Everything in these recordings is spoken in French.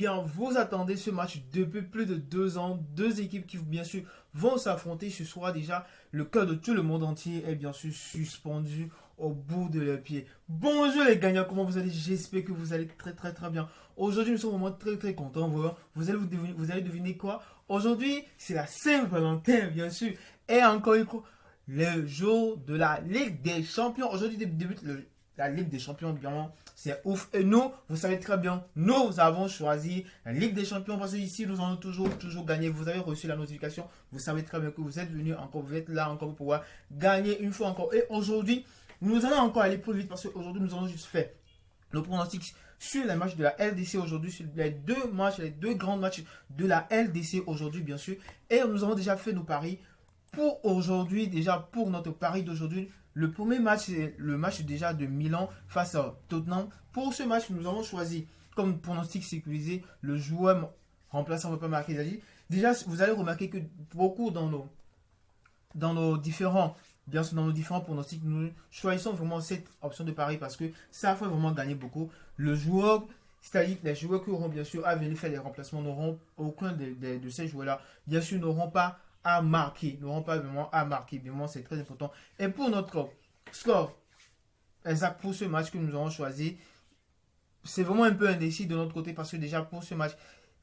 bien, vous attendez ce match depuis plus de 2 ans. Deux équipes qui, bien sûr, vont s'affronter ce soir. Déjà, le cœur de tout le monde entier est bien sûr suspendu au bout de leurs pieds. Bonjour les gagnants, comment vous allez? J'espère que vous allez très bien. Aujourd'hui, nous sommes vraiment très contents. Vous allez deviner quoi? Aujourd'hui, c'est la Saint-Valentin, bien sûr. Et encore une fois, le jour de la Ligue des Champions. Aujourd'hui débute la Ligue des Champions, bien, c'est ouf. Et nous, vous savez très bien, nous avons choisi la Ligue des Champions parce que ici, nous allons toujours gagner. Vous avez reçu la notification, vous savez très bien que vous êtes venu encore, vous êtes là encore pour pouvoir gagner une fois encore. Et aujourd'hui, nous allons encore aller plus vite parce qu'aujourd'hui, nous allons juste faire le pronostic sur les matchs de la LDC aujourd'hui, sur les deux grands matchs de la LDC aujourd'hui, bien sûr. Et nous avons déjà fait nos paris pour aujourd'hui, déjà pour notre pari d'aujourd'hui. Le premier match, c'est le match déjà de Milan face à Tottenham. Pour ce match, nous avons choisi comme pronostic sécurisé le joueur remplaçant ne peut pas marquer Zaji. Déjà, vous allez remarquer que beaucoup dans nos différents pronostics, nous choisissons vraiment cette option de pari parce que ça fait vraiment gagner beaucoup. Le joueur, c'est-à-dire les joueurs qui auront bien sûr à venir faire les remplacements, n'auront aucun de ces joueurs-là, bien sûr, n'auront pas vraiment à marquer. Vraiment, c'est très important. Et pour notre score exact pour ce match que nous avons choisi, c'est vraiment un peu indécis de notre côté parce que déjà pour ce match,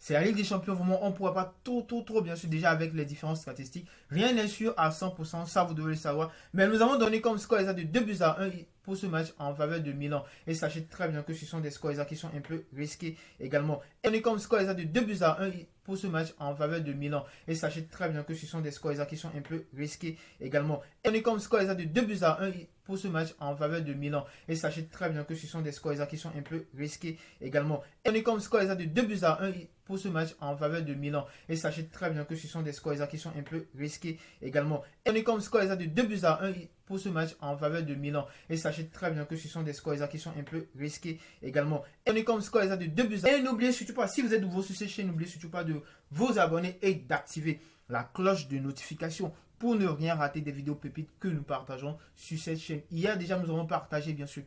c'est la Ligue des Champions, vraiment, on ne pourra pas trop, bien sûr, déjà avec les différentes statistiques. Rien n'est sûr à 100%, ça vous devez le savoir. Mais nous avons donné comme score exact de 2-1 pour ce match en faveur de Milan. Et sachez très bien que ce sont des scores exacts qui sont un peu risqués également. Et on est comme score exact de 2-1 pour ce match en faveur de Milan. Et sachez très bien que ce sont des scores exacts qui sont un peu risqués également. Et on est comme score exact de 2-1 pour ce match en faveur de Milan. Et sachez très bien que ce sont des scores exacts qui sont un peu risqués également. Et on est comme score exact de 2-1 pour ce match en faveur de Milan. Et sachez très bien que ce sont des scores exacts qui sont un peu risqués également. Et on est comme score exact de 2-1 pour ce match en faveur de Milan. Et sachez très bien que ce sont des scores exacts qui sont un peu risqués également. Et on est comme score exact de 2-1. Et n'oubliez surtout pas, si vous êtes nouveau sur cette chaîne, n'oubliez surtout pas de vous abonner et d'activer la cloche de notification pour ne rien rater des vidéos pépites que nous partageons sur cette chaîne. Hier déjà, nous avons partagé bien sûr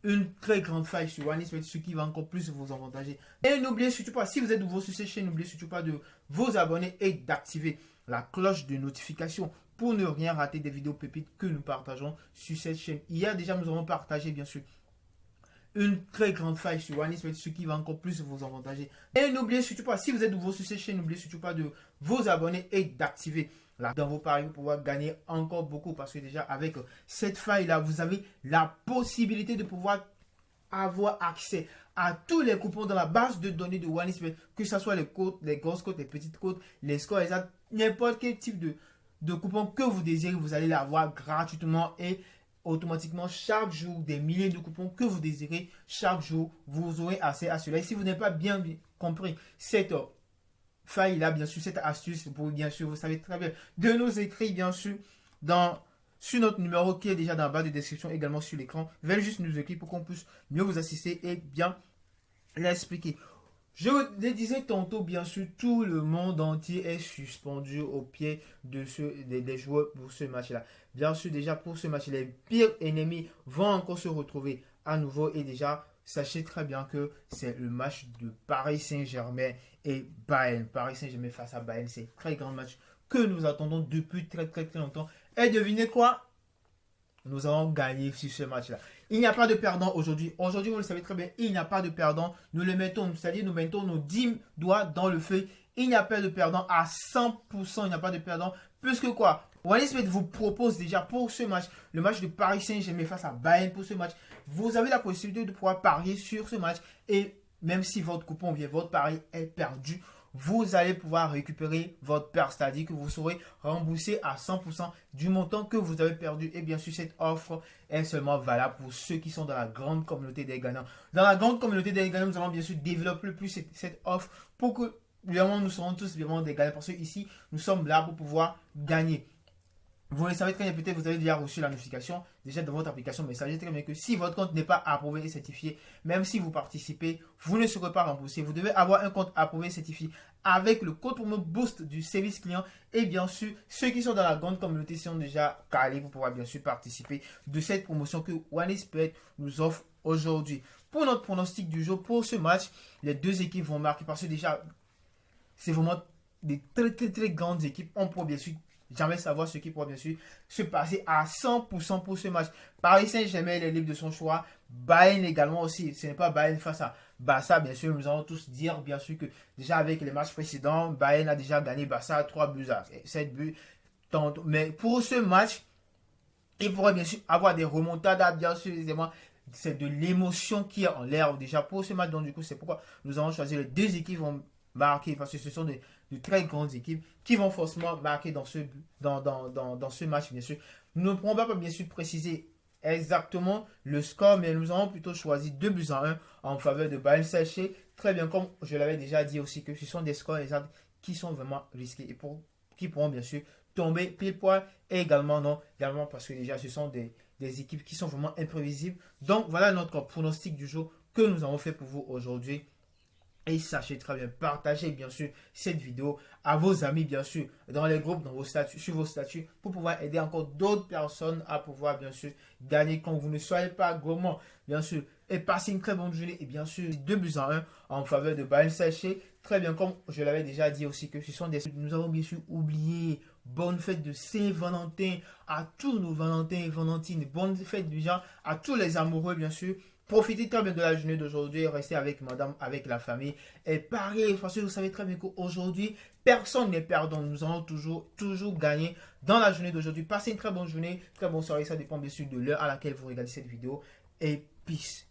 une très grande faille sur OneXBet, ce qui va encore plus vous avantager. Et n'oubliez surtout pas, si vous êtes nouveau sur cette chaîne, n'oubliez surtout pas de vous abonner et d'activer la cloche de notification pour ne rien rater des vidéos pépites que nous partageons sur cette chaîne. Hier déjà, nous avons partagé bien sûr une très grande faille sur OneXBet, ce qui va encore plus vous avantager. Et n'oubliez surtout pas, si vous êtes nouveau sur cette chaîne, n'oubliez surtout pas de vous abonner et d'activer dans vos paris pour pouvoir gagner encore beaucoup parce que déjà avec cette faille là vous avez la possibilité de pouvoir avoir accès à tous les coupons dans la base de données de OneXBet, que ce soit les codes, les grosses codes, les petites codes, les scores exacts, n'importe quel type de coupon que vous désirez, vous allez l'avoir gratuitement et automatiquement chaque jour, des milliers de coupons que vous désirez, chaque jour vous aurez accès à cela. Et si vous n'avez pas bien compris cette faille là, bien sûr, cette astuce, pour bien sûr, vous savez très bien de nous écrire bien sûr sur notre numéro qui est déjà dans la barre de description, également sur l'écran. Veuillez juste nous écrire pour qu'on puisse mieux vous assister et bien l'expliquer. Je le disais tantôt, bien sûr, tout le monde entier est suspendu au pied des joueurs pour ce match-là. Bien sûr, déjà pour ce match, les pires ennemis vont encore se retrouver à nouveau et déjà, sachez très bien que c'est le match de Paris Saint-Germain et Bayern. Paris Saint-Germain face à Bayern, c'est un très grand match que nous attendons depuis très longtemps. Et devinez quoi? Nous allons gagner sur ce match-là. Il n'y a pas de perdant aujourd'hui. Aujourd'hui, vous le savez très bien, il n'y a pas de perdant. Nous le mettons, c'est-à-dire nous mettons nos 10 doigts dans le feu. Il n'y a pas de perdant à 100%. Il n'y a pas de perdant. Plus que quoi? OneXBet vous propose déjà pour ce match, le match de Paris Saint-Germain face à Bayern pour ce match. Vous avez la possibilité de pouvoir parier sur ce match. Et même si votre coupon vient, votre pari est perdu, vous allez pouvoir récupérer votre perte, c'est-à-dire que vous serez remboursé à 100% du montant que vous avez perdu. Et bien sûr, cette offre est seulement valable pour ceux qui sont dans la grande communauté des gagnants. Dans la grande communauté des gagnants, nous allons bien sûr développer plus cette offre pour que vraiment nous serons tous vraiment des gagnants. Parce que ici, nous sommes là pour pouvoir gagner. Vous le savez très bien, peut-être vous avez déjà reçu la notification déjà dans votre application, mais sachez très bien que si votre compte n'est pas approuvé et certifié, même si vous participez, vous ne serez pas remboursé. Vous devez avoir un compte approuvé et certifié avec le code promo Boost du service client. Et bien sûr, ceux qui sont dans la grande communauté sont déjà calés pour pouvoir bien sûr participer de cette promotion que OneXBet nous offre aujourd'hui. pour notre pronostic du jour, pour ce match, les deux équipes vont marquer parce que déjà, c'est vraiment des très grandes équipes. On peut bien sûr jamais savoir ce qui pourra bien sûr se passer à 100% pour ce match. Paris Saint-Germain est libre de son choix. Bayern également aussi. Ce n'est pas Bayern face à Barça, bien sûr. Nous allons tous dire bien sûr que déjà avec les matchs précédents, Bayern a déjà gagné Barça à 3 buts à 7 buts. Mais pour ce match, il pourrait bien sûr avoir des remontadas, bien sûr, évidemment. C'est de l'émotion qui est en l'air déjà pour ce match. Donc du coup, c'est pourquoi nous avons choisi les deux équipes vont marquer parce que ce sont de très grandes équipes qui vont forcément marquer dans ce match, bien sûr. Nous ne pourrons pas bien sûr préciser exactement le score, mais nous avons plutôt choisi 2 buts à 1 en faveur de Bayern. Sachez très bien, comme je l'avais déjà dit aussi, que ce sont des scores exacts qui sont vraiment risqués et qui pourront bien sûr tomber pile poil et également non, également parce que déjà ce sont des équipes qui sont vraiment imprévisibles. Donc voilà notre pronostic du jour que nous avons fait pour vous aujourd'hui. Et sachez très bien, partagez bien sûr cette vidéo à vos amis, bien sûr, dans les groupes, dans vos statuts, sur vos statuts, pour pouvoir aider encore d'autres personnes à pouvoir, bien sûr, gagner quand vous ne soyez pas gourmand, bien sûr. Et passez une très bonne journée. Et bien sûr, 2 buts à 1 en faveur de Bayern. Sachez très bien, comme je l'avais déjà dit aussi, que ce sont des... Nous avons bien sûr oublié. Bonne fête de Saint-Valentin à tous nos Valentins et Valentines. Bonne fête déjà à tous les amoureux, bien sûr. Profitez très bien de la journée d'aujourd'hui, restez avec madame, avec la famille. Et pareil, parce que vous savez très bien qu'aujourd'hui, personne n'est perdant. Nous allons toujours gagner dans la journée d'aujourd'hui. Passez une très bonne journée, très bonne soirée. Ça dépend bien sûr de l'heure à laquelle vous regardez cette vidéo. Et peace.